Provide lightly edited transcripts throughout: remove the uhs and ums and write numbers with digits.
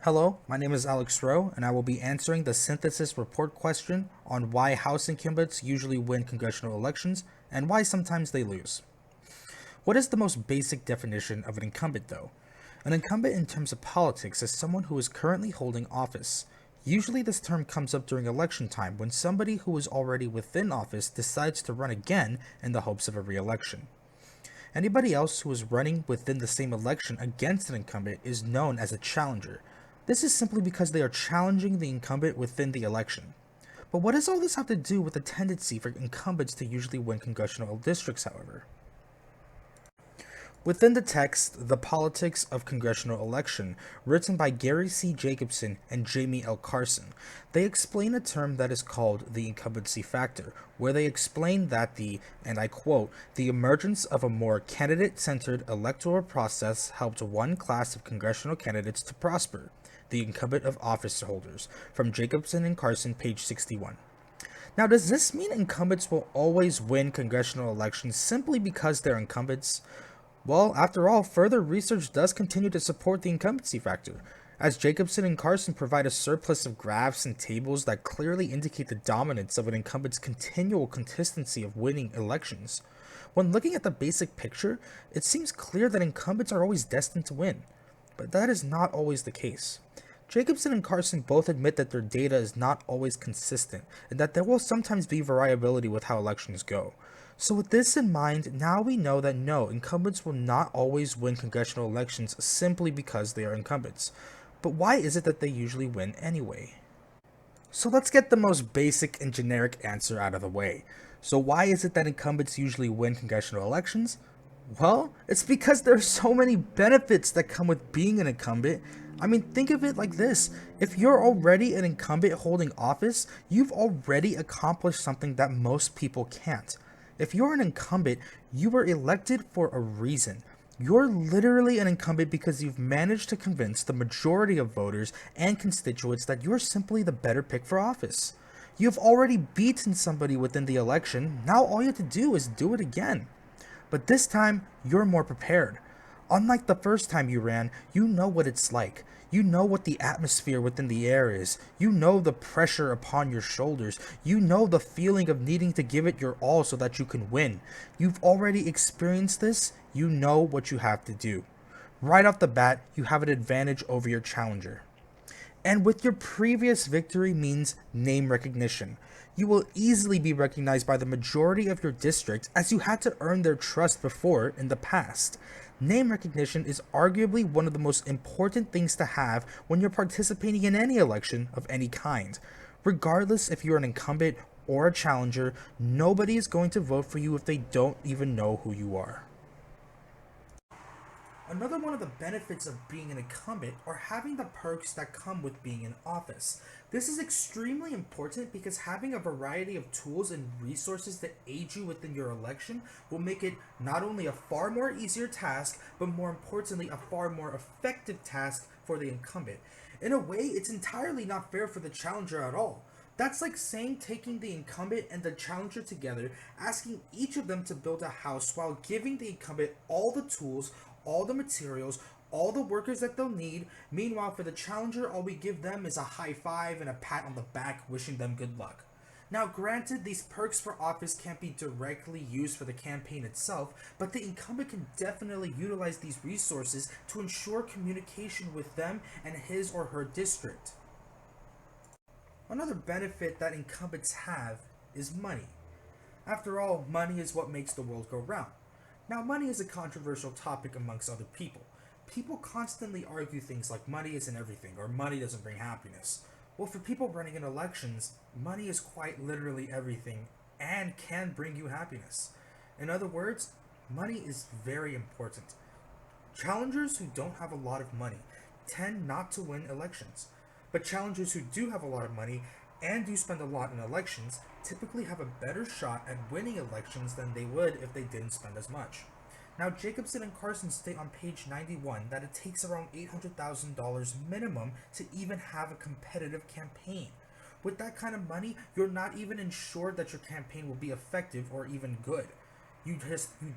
Hello, my name is Alex Rowe, and I will be answering the synthesis report question on why House incumbents usually win congressional elections and why sometimes they lose. What is the most basic definition of an incumbent, though? An incumbent in terms of politics is someone who is currently holding office. Usually, this term comes up during election time when somebody who is already within office decides to run again in the hopes of a re election. Anybody else who is running within the same election against an incumbent is known as a challenger. This is simply because they are challenging the incumbent within the election. But what does all this have to do with the tendency for incumbents to usually win congressional districts, however? Within the text, The Politics of Congressional Election, written by Gary C. Jacobson and Jamie L. Carson, they explain a term that is called the incumbency factor, where they explain that and I quote, the emergence of a more candidate-centered electoral process helped one class of congressional candidates to prosper, the incumbent of office holders, from Jacobson and Carson, page 61. Now, does this mean incumbents will always win congressional elections simply because they're incumbents? Well, after all, further research does continue to support the incumbency factor, as Jacobson and Carson provide a surplus of graphs and tables that clearly indicate the dominance of an incumbent's continual consistency of winning elections. When looking at the basic picture, it seems clear that incumbents are always destined to win, but that is not always the case. Jacobson and Carson both admit that their data is not always consistent and that there will sometimes be variability with how elections go. So, with this in mind, now we know that no, incumbents will not always win congressional elections simply because they are incumbents. But why is it that they usually win anyway? So, let's get the most basic and generic answer out of the way. So, why is it that incumbents usually win congressional elections? Well, it's because there are so many benefits that come with being an incumbent. I mean, think of it like this. If you're already an incumbent holding office, you've already accomplished something that most people can't. If you're an incumbent, you were elected for a reason. You're literally an incumbent because you've managed to convince the majority of voters and constituents that you're simply the better pick for office. You've already beaten somebody within the election, now all you have to do is do it again. But this time, you're more prepared. Unlike the first time you ran, you know what it's like. You know what the atmosphere within the air is. You know the pressure upon your shoulders. You know the feeling of needing to give it your all so that you can win. You've already experienced this. You know what you have to do. Right off the bat, you have an advantage over your challenger. And with your previous victory means name recognition. You will easily be recognized by the majority of your district as you had to earn their trust before in the past. Name recognition is arguably one of the most important things to have when you're participating in any election of any kind. Regardless if you're an incumbent or a challenger, nobody is going to vote for you if they don't even know who you are. Another one of the benefits of being an incumbent are having the perks that come with being in office. This is extremely important because having a variety of tools and resources that aid you within your election will make it not only a far more easier task, but more importantly, a far more effective task for the incumbent. In a way, it's entirely not fair for the challenger at all. That's like saying taking the incumbent and the challenger together, asking each of them to build a house while giving the incumbent all the tools, all the materials, all the workers that they'll need. Meanwhile, for the challenger, all we give them is a high five and a pat on the back wishing them good luck. Now, granted, these perks for office can't be directly used for the campaign itself, but the incumbent can definitely utilize these resources to ensure communication with them and his or her district. Another benefit that incumbents have is money. After all, money is what makes the world go round. Now, money is a controversial topic amongst other people. People constantly argue things like money isn't everything or money doesn't bring happiness. Well, for people running in elections, money is quite literally everything and can bring you happiness. In other words, money is very important. Challengers who don't have a lot of money tend not to win elections, but challengers who do have a lot of money and do spend a lot in elections typically have a better shot at winning elections than they would if they didn't spend as much. Now, Jacobson and Carson state on page 91 that it takes around $800,000 minimum to even have a competitive campaign. With that kind of money, you're not even ensured that your campaign will be effective or even good. You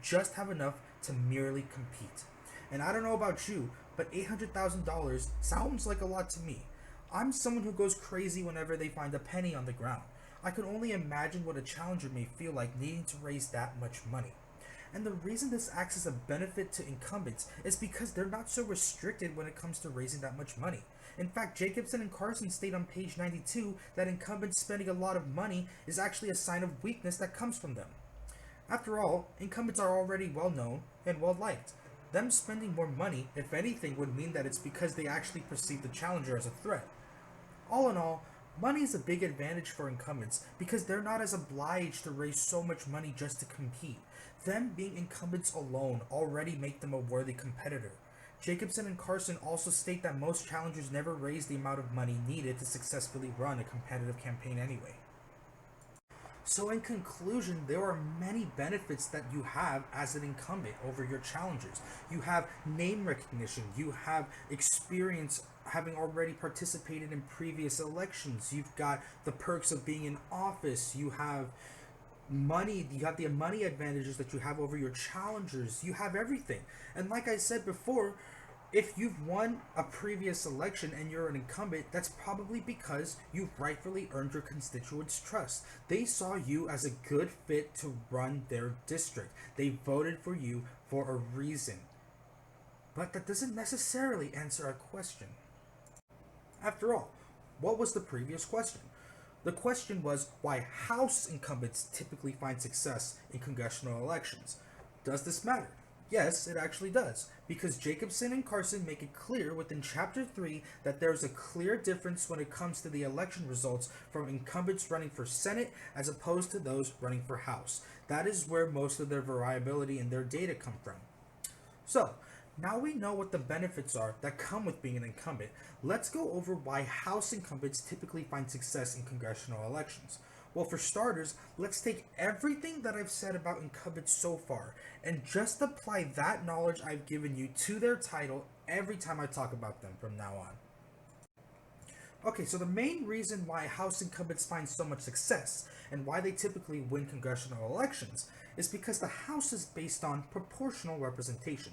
just have enough to merely compete. And I don't know about you, but $800,000 sounds like a lot to me. I'm someone who goes crazy whenever they find a penny on the ground. I can only imagine what a challenger may feel like needing to raise that much money. And the reason this acts as a benefit to incumbents is because they're not so restricted when it comes to raising that much money. In fact, Jacobson and Carson state on page 92 that incumbents spending a lot of money is actually a sign of weakness that comes from them. After all, incumbents are already well known and well liked. Them spending more money, if anything, would mean that it's because they actually perceive the challenger as a threat. All in all, money is a big advantage for incumbents because they're not as obliged to raise so much money just to compete. Them being incumbents alone already make them a worthy competitor. Jacobson and Carson also state that most challengers never raise the amount of money needed to successfully run a competitive campaign anyway. So in conclusion, there are many benefits that you have as an incumbent over your challengers. You have name recognition, you have experience having already participated in previous elections, you've got the perks of being in office, you have money, you have the money advantages that you have over your challengers, you have everything. And like I said before, if you've won a previous election and you're an incumbent, that's probably because you've rightfully earned your constituents' trust. They saw you as a good fit to run their district. They voted for you for a reason. But that doesn't necessarily answer our question. After all, what was the previous question? The question was why House incumbents typically find success in congressional elections. Does this matter? Yes, it actually does, because Jacobson and Carson make it clear within Chapter 3 that there is a clear difference when it comes to the election results from incumbents running for Senate as opposed to those running for House. That is where most of their variability in their data come from. So, now we know what the benefits are that come with being an incumbent. Let's go over why House incumbents typically find success in congressional elections. Well, for starters, let's take everything that I've said about incumbents so far and just apply that knowledge I've given you to their title every time I talk about them from now on. Okay, so the main reason why House incumbents find so much success and why they typically win congressional elections is because the House is based on proportional representation.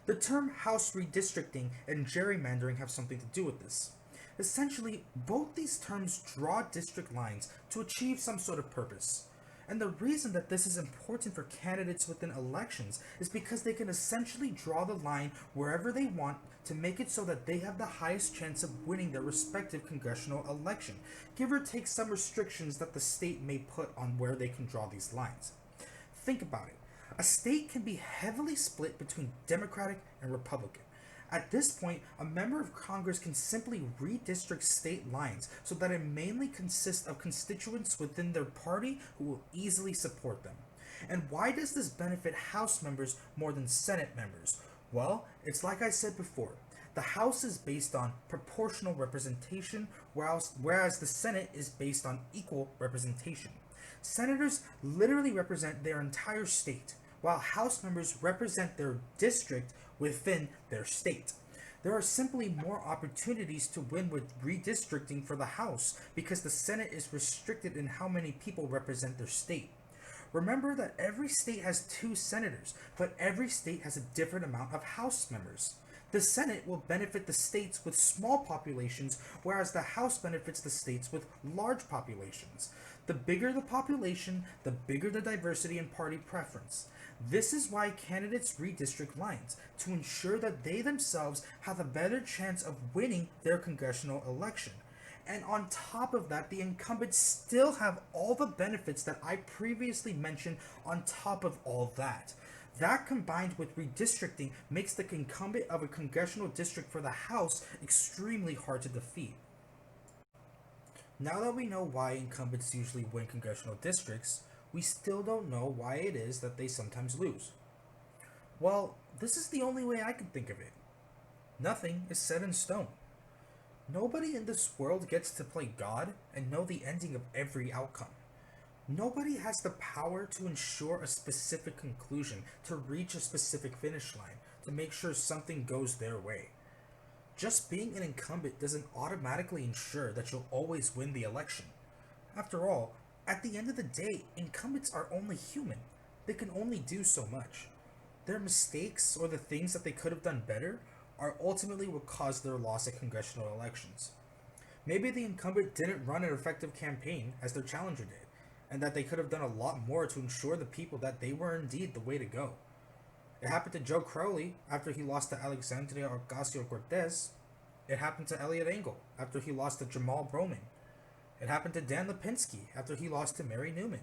The term House redistricting and gerrymandering have something to do with this. Essentially, both these terms draw district lines to achieve some sort of purpose. And the reason that this is important for candidates within elections is because they can essentially draw the line wherever they want to make it so that they have the highest chance of winning their respective congressional election, give or take some restrictions that the state may put on where they can draw these lines. Think about it. A state can be heavily split between Democratic and Republican. At this point, a member of Congress can simply redistrict state lines so that it mainly consists of constituents within their party who will easily support them. And why does this benefit House members more than Senate members? Well, it's like I said before. The House is based on proportional representation, whereas the Senate is based on equal representation. Senators literally represent their entire state, while House members represent their district within their state. There are simply more opportunities to win with redistricting for the House because the Senate is restricted in how many people represent their state. Remember that every state has 2 senators, but every state has a different amount of House members. The Senate will benefit the states with small populations, whereas the House benefits the states with large populations. The bigger the population, the bigger the diversity in party preference. This is why candidates redistrict lines, to ensure that they themselves have a better chance of winning their congressional election. And on top of that, the incumbents still have all the benefits that I previously mentioned on top of all that. That combined with redistricting makes the incumbent of a congressional district for the House extremely hard to defeat. Now that we know why incumbents usually win congressional districts, we still don't know why it is that they sometimes lose. Well, this is the only way I can think of it. Nothing is set in stone. Nobody in this world gets to play God and know the ending of every outcome. Nobody has the power to ensure a specific conclusion, to reach a specific finish line, to make sure something goes their way. Just being an incumbent doesn't automatically ensure that you'll always win the election. After all, at the end of the day, incumbents are only human. They can only do so much. Their mistakes or the things that they could have done better are ultimately what caused their loss at congressional elections. Maybe the incumbent didn't run an effective campaign as their challenger did, and that they could have done a lot more to ensure the people that they were indeed the way to go. It happened to Joe Crowley after he lost to Alexandria Ocasio-Cortez. It happened to Eliot Engel after he lost to Jamal Bowman. It happened to Dan Lipinski after he lost to Mary Newman.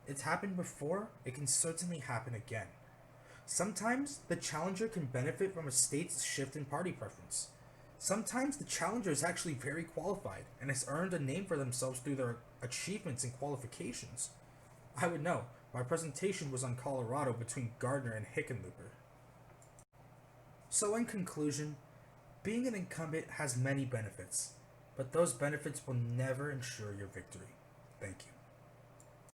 It's happened before, it can certainly happen again. Sometimes the challenger can benefit from a state's shift in party preference. Sometimes the challenger is actually very qualified and has earned a name for themselves through their achievements and qualifications. I would know. My presentation was on Colorado between Gardner and Hickenlooper. So in conclusion, being an incumbent has many benefits, but those benefits will never ensure your victory. Thank you.